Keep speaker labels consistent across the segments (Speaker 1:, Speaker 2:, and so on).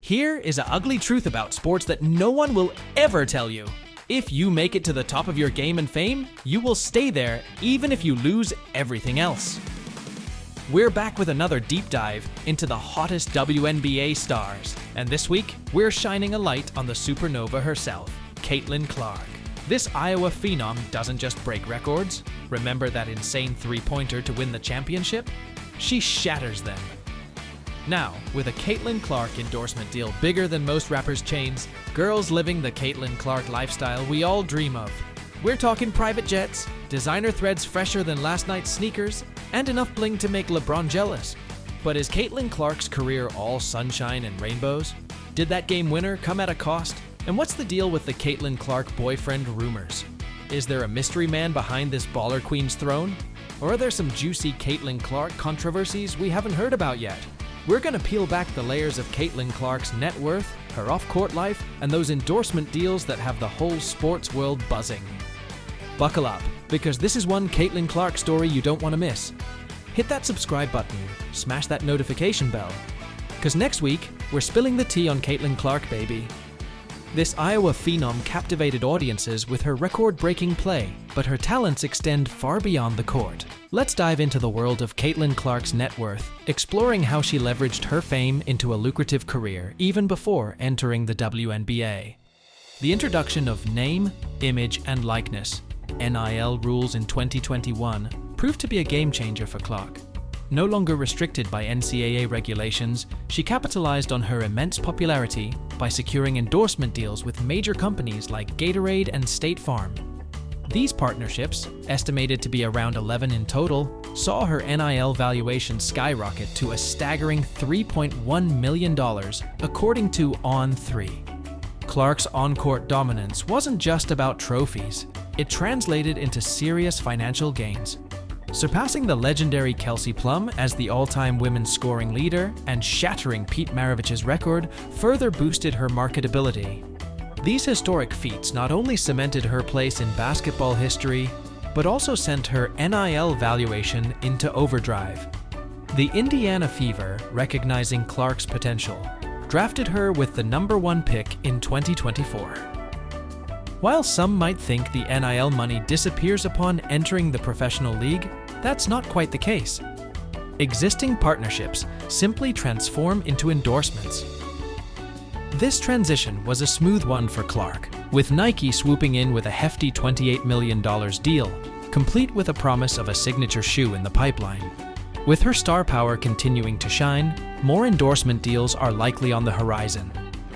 Speaker 1: Here is an ugly truth about sports that no one will ever tell you. If you make it to the top of your game and fame, you will stay there even if you lose everything else. We're back with another deep dive into the hottest WNBA stars, and this week, we're shining a light on the supernova herself, Caitlin Clark. This Iowa phenom doesn't just break records. Remember that insane three-pointer to win the championship? She shatters them. Now, with a Caitlin Clark endorsement deal bigger than most rappers' chains, girls living the Caitlin Clark lifestyle we all dream of. We're talking private jets, designer threads fresher than last night's sneakers, and enough bling to make LeBron jealous. But is Caitlin Clark's career all sunshine and rainbows? Did that game winner come at a cost? And what's the deal with the Caitlin Clark boyfriend rumors? Is there a mystery man behind this baller queen's throne? Or are there some juicy Caitlin Clark controversies we haven't heard about yet? We're gonna peel back the layers of Caitlin Clark's net worth, her off-court life, and those endorsement deals that have the whole sports world buzzing. Buckle up, because this is one Caitlin Clark story you don't want to miss. Hit that subscribe button, smash that notification bell, because next week, we're spilling the tea on Caitlin Clark, baby. This Iowa phenom captivated audiences with her record-breaking play, but her talents extend far beyond the court. Let's dive into the world of Caitlin Clark's net worth, exploring how she leveraged her fame into a lucrative career even before entering the WNBA. The introduction of name, image, and likeness, NIL rules in 2021, proved to be a game-changer for Clark. No longer restricted by NCAA regulations, she capitalized on her immense popularity by securing endorsement deals with major companies like Gatorade and State Farm. These partnerships, estimated to be around 11 in total, saw her NIL valuation skyrocket to a staggering $3.1 million, according to On3. Clark's on-court dominance wasn't just about trophies. It translated into serious financial gains. Surpassing the legendary Kelsey Plum as the all-time women's scoring leader and shattering Pete Maravich's record further boosted her marketability. These historic feats not only cemented her place in basketball history, but also sent her NIL valuation into overdrive. The Indiana Fever, recognizing Clark's potential, drafted her with the #1 pick in 2024. While some might think the NIL money disappears upon entering the professional league, that's not quite the case. Existing partnerships simply transform into endorsements. This transition was a smooth one for Clark, with Nike swooping in with a hefty $28 million deal, complete with a promise of a signature shoe in the pipeline. With her star power continuing to shine, more endorsement deals are likely on the horizon.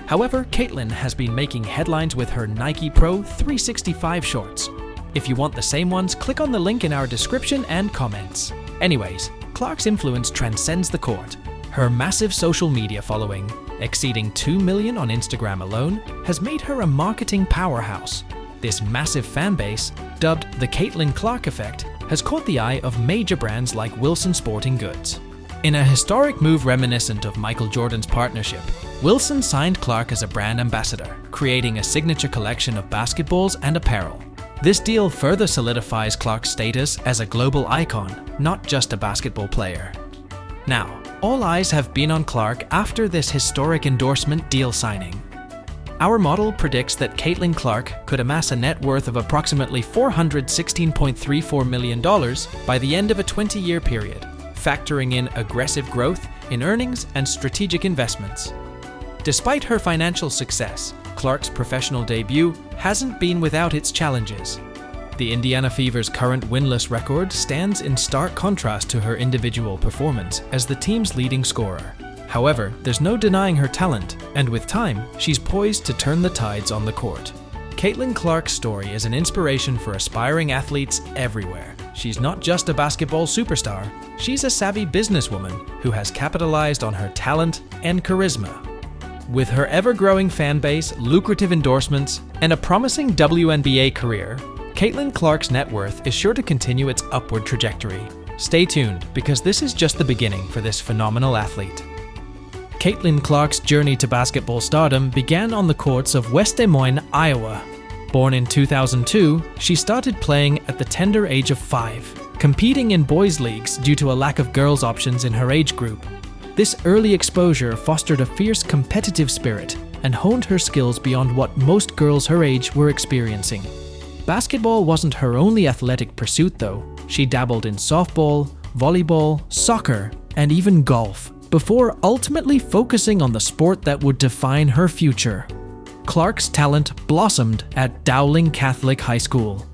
Speaker 1: However, Caitlin has been making headlines with her Nike Pro 365 shorts. If you want the same ones, click on the link in our description and comments. Anyways, Clark's influence transcends the court. Her massive social media following, exceeding 2 million on Instagram alone, has made her a marketing powerhouse. This massive fan base, dubbed the Caitlin Clark effect, has caught the eye of major brands like Wilson Sporting Goods. In a historic move reminiscent of Michael Jordan's partnership, Wilson signed Clark as a brand ambassador, creating a signature collection of basketballs and apparel. This deal further solidifies Clark's status as a global icon, not just a basketball player. Now, all eyes have been on Clark after this historic endorsement deal signing. Our model predicts that Caitlin Clark could amass a net worth of approximately $416.34 million by the end of a 20-year period, factoring in aggressive growth in earnings and strategic investments. Despite her financial success, Clark's professional debut hasn't been without its challenges. The Indiana Fever's current winless record stands in stark contrast to her individual performance as the team's leading scorer. However, there's no denying her talent, and with time, she's poised to turn the tides on the court. Caitlin Clark's story is an inspiration for aspiring athletes everywhere. She's not just a basketball superstar, she's a savvy businesswoman who has capitalized on her talent and charisma. With her ever-growing fan base, lucrative endorsements, and a promising WNBA career, Caitlin Clark's net worth is sure to continue its upward trajectory. Stay tuned, because this is just the beginning for this phenomenal athlete. Caitlin Clark's journey to basketball stardom began on the courts of West Des Moines, Iowa. Born in 2002, she started playing at the tender age of 5, competing in boys' leagues due to a lack of girls' options in her age group. This early exposure fostered a fierce competitive spirit and honed her skills beyond what most girls her age were experiencing. Basketball wasn't her only athletic pursuit though. She dabbled in softball, volleyball, soccer, and even golf, before ultimately focusing on the sport that would define her future. Clark's talent blossomed at Dowling Catholic High School.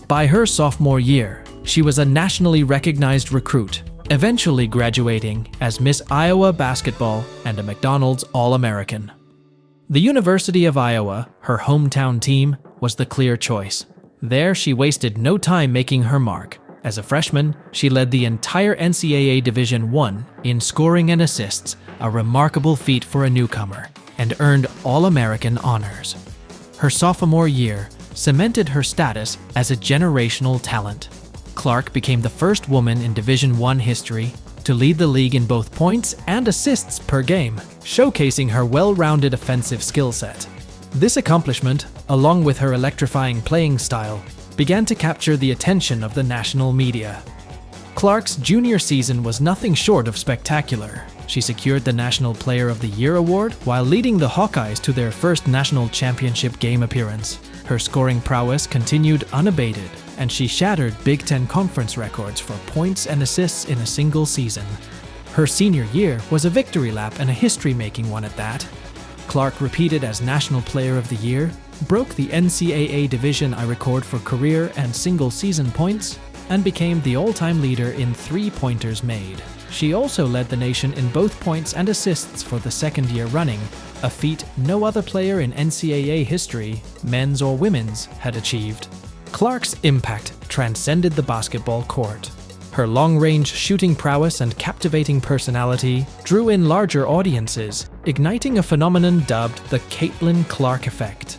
Speaker 1: By her sophomore year, she was a nationally recognized recruit, eventually graduating as Miss Iowa Basketball and a McDonald's All-American. The University of Iowa, her hometown team, was the clear choice. There, she wasted no time making her mark. As a freshman, she led the entire NCAA Division I in scoring and assists, a remarkable feat for a newcomer, and earned All-American honors. Her sophomore year cemented her status as a generational talent. Clark became the first woman in Division I history to lead the league in both points and assists per game, showcasing her well-rounded offensive skill set. This accomplishment, along with her electrifying playing style, began to capture the attention of the national media. Clark's junior season was nothing short of spectacular. She secured the National Player of the Year award while leading the Hawkeyes to their first national championship game appearance. Her scoring prowess continued unabated, and she shattered Big Ten Conference records for points and assists in a single season. Her senior year was a victory lap and a history-making one at that. Clark repeated as National Player of the Year, broke the NCAA Division I record for career and single-season points, and became the all-time leader in three-pointers made. She also led the nation in both points and assists for the second year running, a feat no other player in NCAA history, men's or women's, had achieved. Clark's impact transcended the basketball court. Her long-range shooting prowess and captivating personality drew in larger audiences, igniting a phenomenon dubbed the Caitlin Clark effect.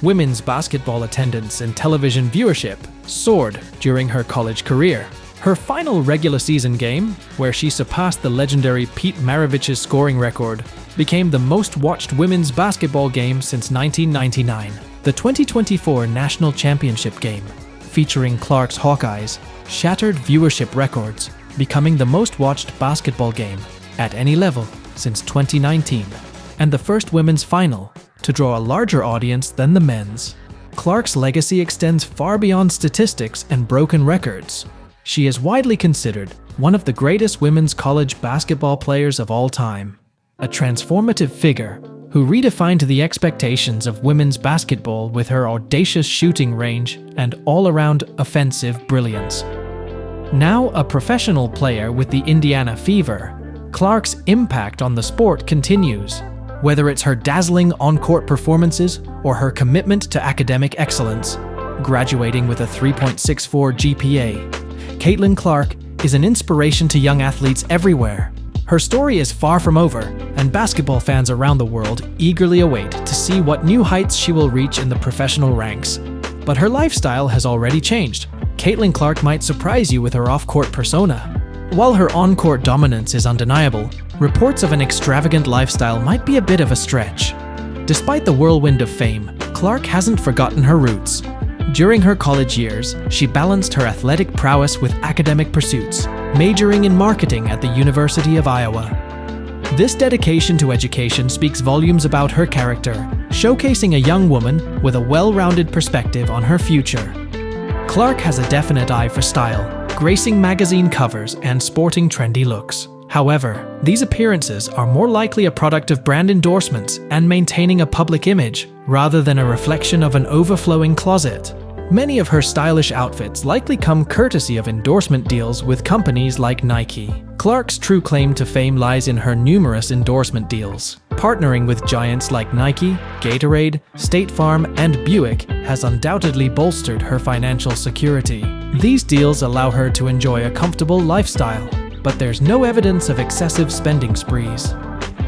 Speaker 1: Women's basketball attendance and television viewership soared during her college career. Her final regular season game, where she surpassed the legendary Pete Maravich's scoring record, became the most watched women's basketball game since 1999. The 2024 National Championship game, featuring Clark's Hawkeyes, shattered viewership records, becoming the most watched basketball game at any level since 2019, and the first women's final to draw a larger audience than the men's. Clark's legacy extends far beyond statistics and broken records. She is widely considered one of the greatest women's college basketball players of all time, a transformative figure who redefined the expectations of women's basketball with her audacious shooting range and all-around offensive brilliance. Now a professional player with the Indiana Fever, Clark's impact on the sport continues. Whether it's her dazzling on-court performances or her commitment to academic excellence, graduating with a 3.64 GPA, Caitlin Clark is an inspiration to young athletes everywhere. Her story is far from over, and basketball fans around the world eagerly await to see what new heights she will reach in the professional ranks. But her lifestyle has already changed. Caitlin Clark might surprise you with her off-court persona. While her on-court dominance is undeniable, reports of an extravagant lifestyle might be a bit of a stretch. Despite the whirlwind of fame, Clark hasn't forgotten her roots. During her college years, she balanced her athletic prowess with academic pursuits, majoring in marketing at the University of Iowa. This dedication to education speaks volumes about her character, showcasing a young woman with a well-rounded perspective on her future. Clark has a definite eye for style, gracing magazine covers and sporting trendy looks. However, these appearances are more likely a product of brand endorsements and maintaining a public image, rather than a reflection of an overflowing closet. Many of her stylish outfits likely come courtesy of endorsement deals with companies like Nike. Clark's true claim to fame lies in her numerous endorsement deals. Partnering with giants like Nike, Gatorade, State Farm, and Buick has undoubtedly bolstered her financial security. These deals allow her to enjoy a comfortable lifestyle, but there's no evidence of excessive spending sprees.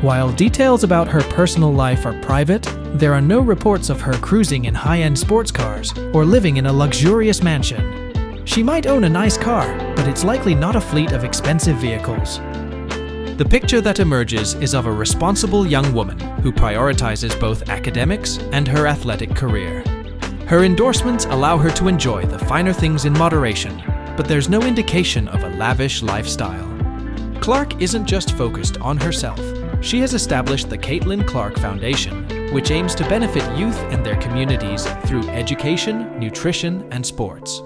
Speaker 1: While details about her personal life are private, there are no reports of her cruising in high-end sports cars or living in a luxurious mansion. She might own a nice car, but it's likely not a fleet of expensive vehicles. The picture that emerges is of a responsible young woman who prioritizes both academics and her athletic career. Her endorsements allow her to enjoy the finer things in moderation, but there's no indication of a lavish lifestyle. Clark isn't just focused on herself. She has established the Caitlin Clark Foundation, which aims to benefit youth and their communities through education, nutrition, and sports.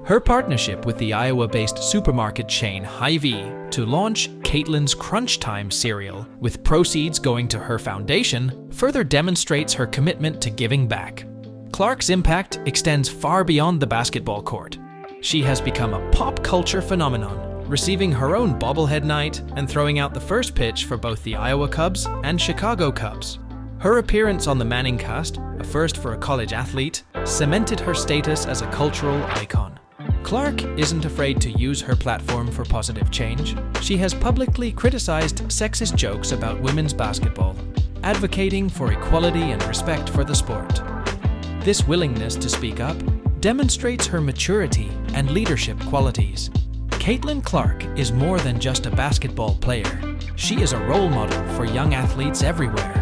Speaker 1: Her partnership with the Iowa-based supermarket chain Hy-Vee to launch Caitlin's Crunch Time cereal, with proceeds going to her foundation, further demonstrates her commitment to giving back. Clark's impact extends far beyond the basketball court. She has become a pop culture phenomenon, receiving her own bobblehead night and throwing out the first pitch for both the Iowa Cubs and Chicago Cubs. Her appearance on the Manning cast, a first for a college athlete, cemented her status as a cultural icon. Clark isn't afraid to use her platform for positive change. She has publicly criticized sexist jokes about women's basketball, advocating for equality and respect for the sport. This willingness to speak up demonstrates her maturity and leadership qualities. Caitlin Clark is more than just a basketball player. She is a role model for young athletes everywhere.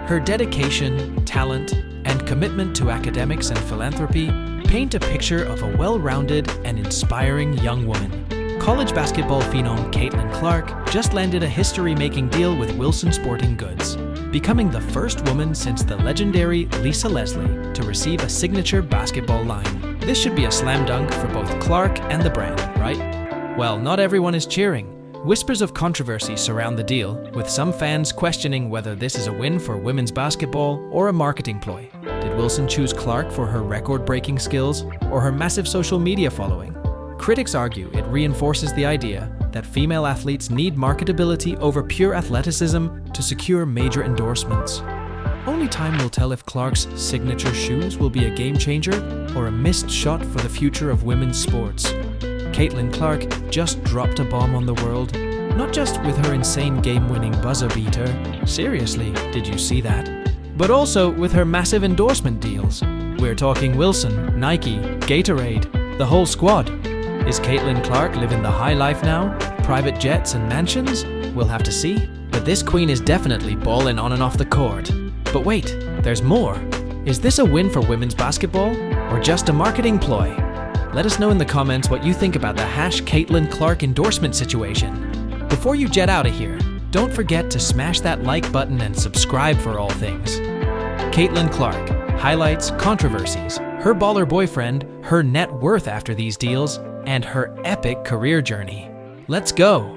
Speaker 1: Her dedication, talent, and commitment to academics and philanthropy paint a picture of a well-rounded and inspiring young woman. College basketball phenom Caitlin Clark just landed a history-making deal with Wilson Sporting Goods, becoming the first woman since the legendary Lisa Leslie to receive a signature basketball line. This should be a slam dunk for both Clark and the brand, right? Well, not everyone is cheering. Whispers of controversy surround the deal, with some fans questioning whether this is a win for women's basketball or a marketing ploy. Did Wilson choose Clark for her record-breaking skills or her massive social media following? Critics argue it reinforces the idea that female athletes need marketability over pure athleticism to secure major endorsements. Only time will tell if Clark's signature shoes will be a game changer or a missed shot for the future of women's sports. Caitlin Clark just dropped a bomb on the world, not just with her insane game-winning buzzer beater, seriously, did you see that? But also with her massive endorsement deals. We're talking Wilson, Nike, Gatorade, the whole squad. Is Caitlin Clark living the high life now? Private jets and mansions? We'll have to see. But this queen is definitely ballin' on and off the court. But wait, there's more. Is this a win for women's basketball or just a marketing ploy? Let us know in the comments what you think about the #Caitlin Clark endorsement situation. Before you jet out of here, don't forget to smash that like button and subscribe for all things. Caitlin Clark, highlights, controversies, her baller boyfriend, her net worth after these deals, and her epic career journey. Let's go!